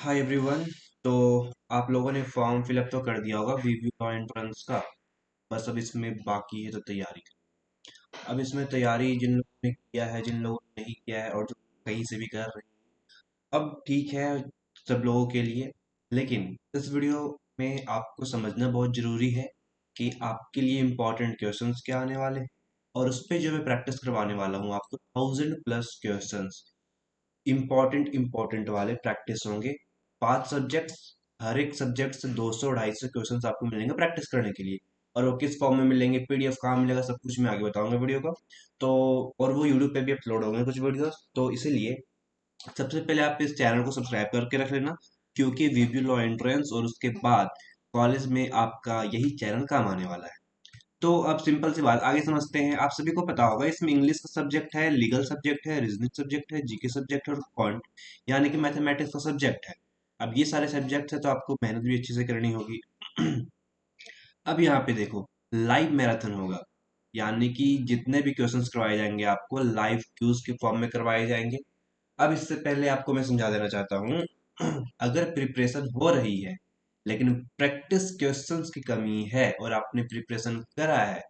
Hi everyone. तो आप लोगों ने फॉर्म फिलअप तो कर दिया होगा वीवी लॉ एंट्रेंस का। बस अब इसमें बाकी है तो तैयारी। अब इसमें तैयारी जिन लोगों ने किया है, जिन लोगों ने नहीं किया है और जो कहीं से भी कर रहे हैं, अब ठीक है सब लोगों के लिए। लेकिन इस वीडियो में आपको समझना बहुत जरूरी है कि आपके लिए इम्पोर्टेंट क्वेश्चंस क्या आने वाले हैं। और उस पे जो मैं प्रैक्टिस करवाने वाला हूँ आपको 1000+ क्वेश्चंस इम्पोर्टेंट इम्पोर्टेंट वाले प्रैक्टिस होंगे। 5 सब्जेक्ट्स, हर एक सब्जेक्ट से 200 250 क्वेश्चंस आपको मिलेंगे प्रैक्टिस करने के लिए। और वो किस फॉर्म में मिलेंगे, पीडीएफ कहाँ मिलेगा, सब कुछ मैं आगे बताऊंगा वीडियो का। तो और वो यूट्यूब पे भी अपलोड होंगे कुछ वीडियोस, तो इसीलिए सबसे पहले आप इस चैनल को सब्सक्राइब करके रख लेना। क्योंकि वीपी लॉ एंट्रेंस और उसके बाद कॉलेज में आपका यही चैनल काम आने वाला है। तो अब सिंपल सी बात आगे समझते हैं। आप सभी को पता होगा इसमें इंग्लिश का सब्जेक्ट है, लीगल सब्जेक्ट है, रीजनिंग सब्जेक्ट है, जीके सब्जेक्ट है और क्वांट यानी कि मैथमेटिक्स का सब्जेक्ट है। अब ये सारे सब्जेक्ट है तो आपको मेहनत भी अच्छे से करनी होगी। अब यहाँ पे देखो, लाइव मैराथन होगा। यानी कि जितने भी क्वेश्चंस करवाए जाएंगे आपको लाइव क्यूज के फॉर्म में करवाए जाएंगे। अब इससे पहले आपको मैं समझा देना चाहता हूँ, अगर प्रिपरेशन हो रही है लेकिन प्रैक्टिस क्वेश्चंस की कमी है और आपने प्रिपरेशन करा है,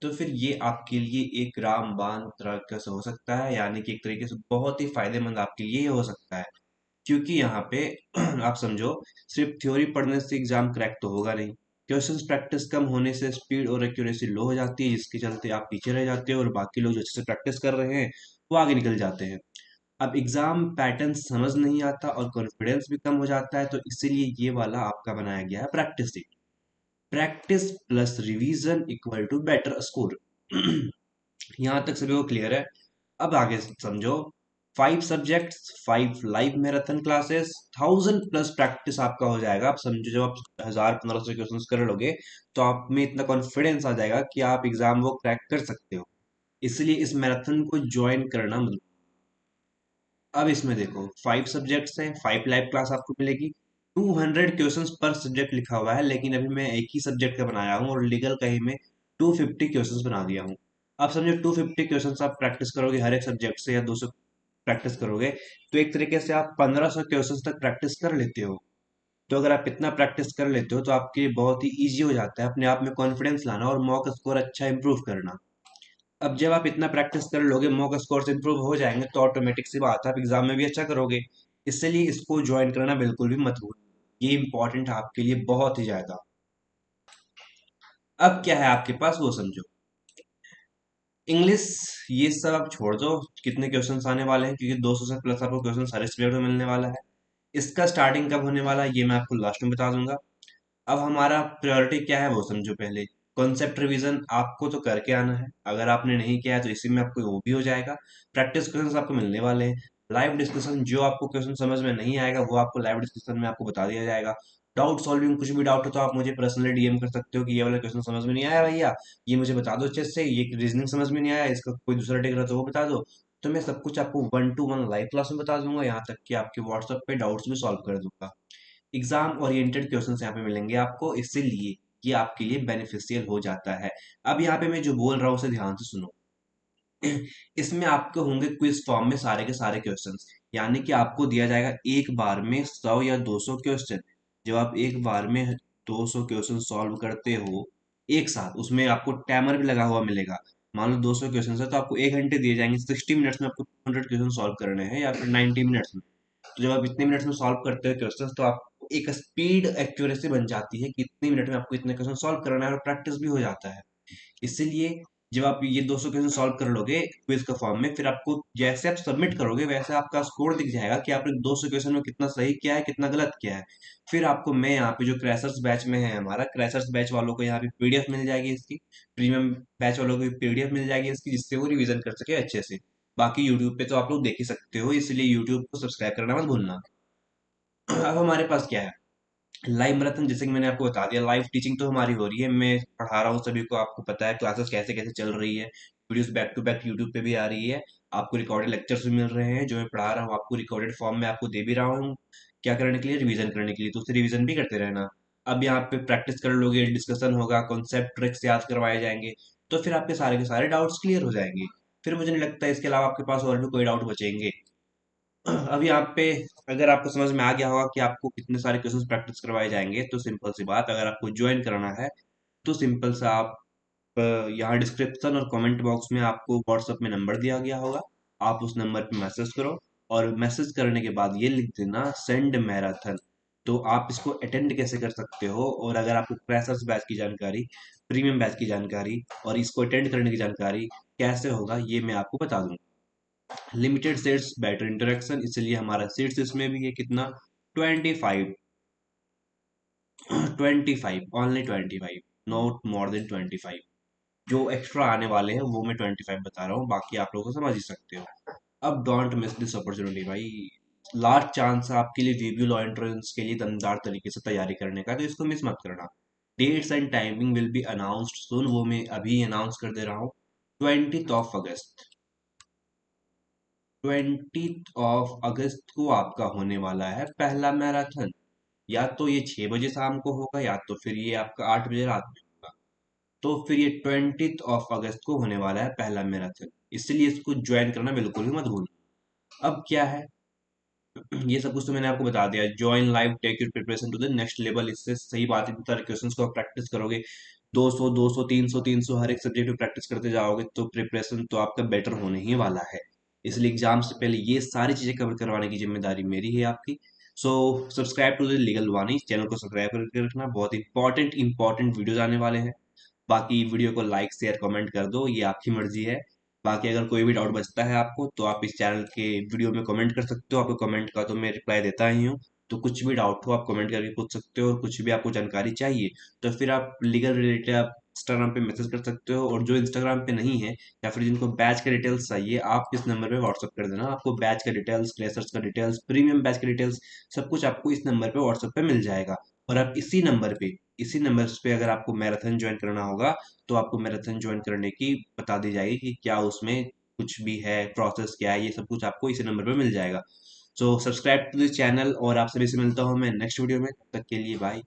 तो फिर ये आपके लिए एक रामबाण तरह से हो सकता है। यानी कि एक तरीके से बहुत ही फायदेमंद आपके लिए ये हो सकता है। क्योंकि यहाँ पे आप समझो, सिर्फ थ्योरी पढ़ने से एग्जाम क्रैक तो होगा नहीं। क्वेश्चंस प्रैक्टिस कम होने से स्पीड और एक्यूरेसी लो हो जाती है, जिसके चलते आप पीछे रह जाते हो और बाकी लोग जो अच्छे से प्रैक्टिस कर रहे हैं वो आगे निकल जाते हैं। अब एग्जाम पैटर्न समझ नहीं आता और कॉन्फिडेंस भी कम हो जाता है, तो इसीलिए ये वाला आपका बनाया गया है practice sheet. Practice plus revision equal to better score. यहाँ तक सभी को क्लियर है। अब आगे समझो, 5 subjects, 5 live marathon classes, 1000+ practice आपका हो जाएगा। आप समझो जब आप 1000 1500 क्वेश्चंस कर लोगे तो आप में इतना कॉन्फिडेंस आ जाएगा कि आप एग्जाम वो क्रैक कर सकते हो। इसलिए इस मैराथन को ज्वाइन करना। अब इसमें देखो, 5 सब्जेक्ट्स हैं, 5 लाइव क्लास आपको मिलेगी। 200 क्वेश्चंस पर सब्जेक्ट लिखा हुआ है, लेकिन अभी मैं एक ही सब्जेक्ट का बनाया हूँ और लीगल का ही मैं 250 क्वेश्चंस बना दिया हूँ। आप समझो 250 क्वेश्चंस आप प्रैक्टिस करोगे हर एक सब्जेक्ट से, या 200 प्रैक्टिस करोगे, तो एक तरीके से आप 1500 क्वेश्चंस तक प्रैक्टिस कर लेते हो। तो अगर आप इतना प्रैक्टिस कर लेते हो तो आपके लिए बहुत ही ईजी हो जाता है अपने आप में कॉन्फिडेंस लाना और मॉक स्कोर अच्छा इंप्रूव करना। अब जब आप इतना प्रैक्टिस कर लोगे, मॉक स्कोर इंप्रूव हो जाएंगे, तो ऑटोमेटिक सी बात है आप एग्जाम में भी अच्छा करोगे। इसलिए इसको ज्वाइन करना बिल्कुल भी मत भूलना, ये इंपॉर्टेंट है आपके लिए बहुत ही ज्यादा। अब क्या है आपके पास वो समझो। इंग्लिश, ये सब आप छोड़ दो कितने क्वेश्चंस आने वाले हैं, क्योंकि 200 से प्लस आपको क्वेश्चन सारे सब्जेक्ट में मिलने वाला है। इसका स्टार्टिंग कब होने वाला है ये मैं आपको लास्ट में बता दूंगा। अब हमारा प्रायोरिटी क्या है वो समझो पहले। कॉन्सेप्ट रिवीजन आपको तो करके आना है, अगर आपने नहीं किया है तो इसी में आपको वो भी हो जाएगा। प्रैक्टिस क्वेश्चंस आपको मिलने वाले हैं। लाइव डिस्कशन, जो आपको क्वेश्चन समझ में नहीं आएगा वो आपको लाइव डिस्कशन में आपको बता दिया जाएगा। डाउट सॉल्विंग, कुछ भी डाउट हो तो आप मुझे पर्सनली डीएम कर सकते हो कि ये वाला क्वेश्चन समझ में नहीं आया भैया, ये मुझे बता दो अच्छे से, ये रीजनिंग समझ में नहीं आया, इसका कोई दूसरा टेक रहा तो वो बता दो। तो मैं सब कुछ आपको 1 to 1 लाइव क्लास में बता दूंगा, यहाँ तक कि आपके व्हाट्सएप पे डाउट्स भी सॉल्व कर दूंगा। एग्जाम ओरिएंटेड क्वेश्चंस यहाँ पे मिलेंगे आपको, इसीलिए ये आपके लिए बेनिफिशियल हो जाता है। अब यहाँ पे मैं जो बोल रहा हूँ उसे ध्यान से सुनो। इसमें आपको होंगे क्विज फॉर्म में सारे के सारे क्वेश्चंस। यानी कि आपको दिया जाएगा एक बार में 100 या 200 क्वेश्चन। जब आप एक बार में 200 क्वेश्चन सॉल्व करते हो एक साथ, उसमें आपको टाइमर भी लगा हुआ मिलेगा। मान लो 200 क्वेश्चन है तो आपको 1 घंटे दिए जाएंगे, 60 मिनट्स में आपको 100 क्वेश्चन सॉल्व करने हैं या फिर 90 मिनट्स में। तो जब आप इतने मिनट्स में सॉल्व करते हो क्वेश्चंस, तो आपको एक स्पीड एक्यूरेसी बन जाती है कि इतने मिनट में आपको इतने क्वेश्चन सॉल्व करना है और प्रैक्टिस भी हो जाता है। इसीलिए जब आप ये 200 क्वेश्चन सॉल्व कर लोगे क्विज का फॉर्म में, फिर आपको जैसे आप सबमिट करोगे वैसे आपका स्कोर दिख जाएगा कि आपने 200 क्वेश्चन में कितना सही किया है, कितना गलत किया है। फिर आपको मैं यहाँ पे जो क्रैशर्स बैच में है, हमारा क्रैशर्स बैच वालों को यहाँ पे पीडीएफ मिल जाएगी इसकी। प्रीमियम बैच वालों को पीडीएफ मिल जाएगी इसकी, जिससे वो रिवीजन कर सके अच्छे से। बाकी यूट्यूब पे तो आप लोग देख ही सकते हो, इसलिए यूट्यूब को सब्सक्राइब करना मत भूलना। अब हमारे पास क्या है, लाइव मैराथन, जैसे कि मैंने आपको बता दिया, लाइव टीचिंग तो हमारी हो रही है, मैं पढ़ा रहा हूँ सभी को, आपको पता है क्लासेस कैसे कैसे चल रही है। Videos back to back YouTube पे भी आ रही है। आपको रिकॉर्डेड लेक्चर्स भी मिल रहे हैं, जो मैं पढ़ा रहा हूँ आपको रिकॉर्डेड फॉर्म में आपको दे भी रहा हूँ। क्या करने के लिए, रिवीजन करने के लिए, तो उसे रिवीजन भी करते रहना। अब यहाँ पे प्रैक्टिस कर लोगे, डिस्कशन होगा, कॉन्सेप्ट ट्रिक्स याद करवाए जाएंगे, तो फिर आपके सारे के सारे डाउट्स क्लियर हो जाएंगे। फिर मुझे नहीं लगता इसके अलावा आपके पास और भी कोई डाउट बचेंगे। अब यहाँ पे अगर आपको समझ में आ गया होगा कि आपको कितने सारे क्वेश्चंस प्रैक्टिस करवाए जाएंगे, तो सिंपल सी बात, अगर आपको ज्वाइन करना है तो सिंपल सा आप यहाँ डिस्क्रिप्शन और कमेंट बॉक्स में आपको व्हाट्सएप में नंबर दिया गया होगा। आप उस नंबर पे मैसेज करो, और मैसेज करने के बाद ये लिख देना सेंड मैराथन। तो आप इसको अटेंड कैसे कर सकते हो, और अगर आपको फ्रेशर्स बैच की जानकारी, प्रीमियम बैच की जानकारी और इसको अटेंड करने की जानकारी कैसे होगा, ये मैं आपको बता दूंगा। लिमिटेड सीट्स, बेटर इंटरेक्शन, इसलिए हमारा सीट्स इसमें भी है कितना, 25। 25, ओनली 25, नॉट मोर देन 25। जो एक्स्ट्रा आने वाले हैं वो मैं 25 बता रहा हूँ, बाकी आप लोग को समझ ही सकते हो। अब डोंट मिस दिस अपॉर्चुनिटी भाई, लास्ट चांस है आपके लिए वीबी लॉ एंट्रेंस के लिए दमदार तरीके से तैयारी करने का, तो इसको मिस मत करना। Dates and timing will be announced soon, वो मैं अभी अनाउंस कर दे रहा हूँ। 20 अगस्त, 20 अगस्त को आपका होने वाला है पहला मैराथन। या तो ये 6 बजे शाम को होगा, या तो फिर ये आपका 8 बजे रात में होगा। तो फिर ये 20 अगस्त को होने वाला है पहला मैराथन, इसलिए इसको ज्वाइन करना बिल्कुल भी मत भूलना। अब क्या है, ये सब कुछ तो मैंने आपको बता दिया। Join live, take your preparation to the next level. इससे सही बात है, इतने सारे क्वेश्चंस को प्रैक्टिस करोगे, 200 200 300 300 हर एक सब्जेक्ट में प्रैक्टिस करते जाओगे, तो प्रिपरेशन तो आपका बेटर होने ही वाला है। इसलिए एग्जाम से पहले ये सारी चीजें कवर करवाने की जिम्मेदारी मेरी है आपकी। So subscribe to the legal Vani, channel को सब्सक्राइब करके रखना, बहुत इंपॉर्टेंट इंपॉर्टेंट वीडियोज आने वाले हैं। बाकी वीडियो को लाइक शेयर कमेंट कर दो, ये आपकी मर्जी है। बाकी अगर कोई भी डाउट बचता है आपको, तो आप इस चैनल के वीडियो में कमेंट कर सकते हो। आपको कमेंट का तो मैं रिप्लाई देता ही हूँ। तो कुछ भी डाउट हो आप कमेंट करके पूछ सकते हो, और कुछ भी आपको जानकारी चाहिए तो फिर आप लीगल रिलेटेड आप इंस्टाग्राम पे मैसेज कर सकते हो। और जो इंस्टाग्राम पे नहीं है, या फिर जिनको बैच के डिटेल्स चाहिए, आप इस नंबर पे व्हाट्सअप कर देना। आपको बैच का डिटेल्स, क्लासेस का डिटेल्स, प्रीमियम बैच के डिटेल्स, सब कुछ आपको इस नंबर पे व्हाट्सएप पे मिल जाएगा। और आप इसी नंबर पे अगर आपको मैराथन ज्वाइन करना होगा, तो आपको मैराथन ज्वाइन करने की बता दी जाएगी कि क्या उसमें कुछ भी है, प्रोसेस क्या है, ये सब कुछ आपको इसी नंबर पे मिल जाएगा। So subscribe to the channel, और आपसे भी से मिलता हूँ मैं नेक्स्ट वीडियो में। तब तक के लिए बाय।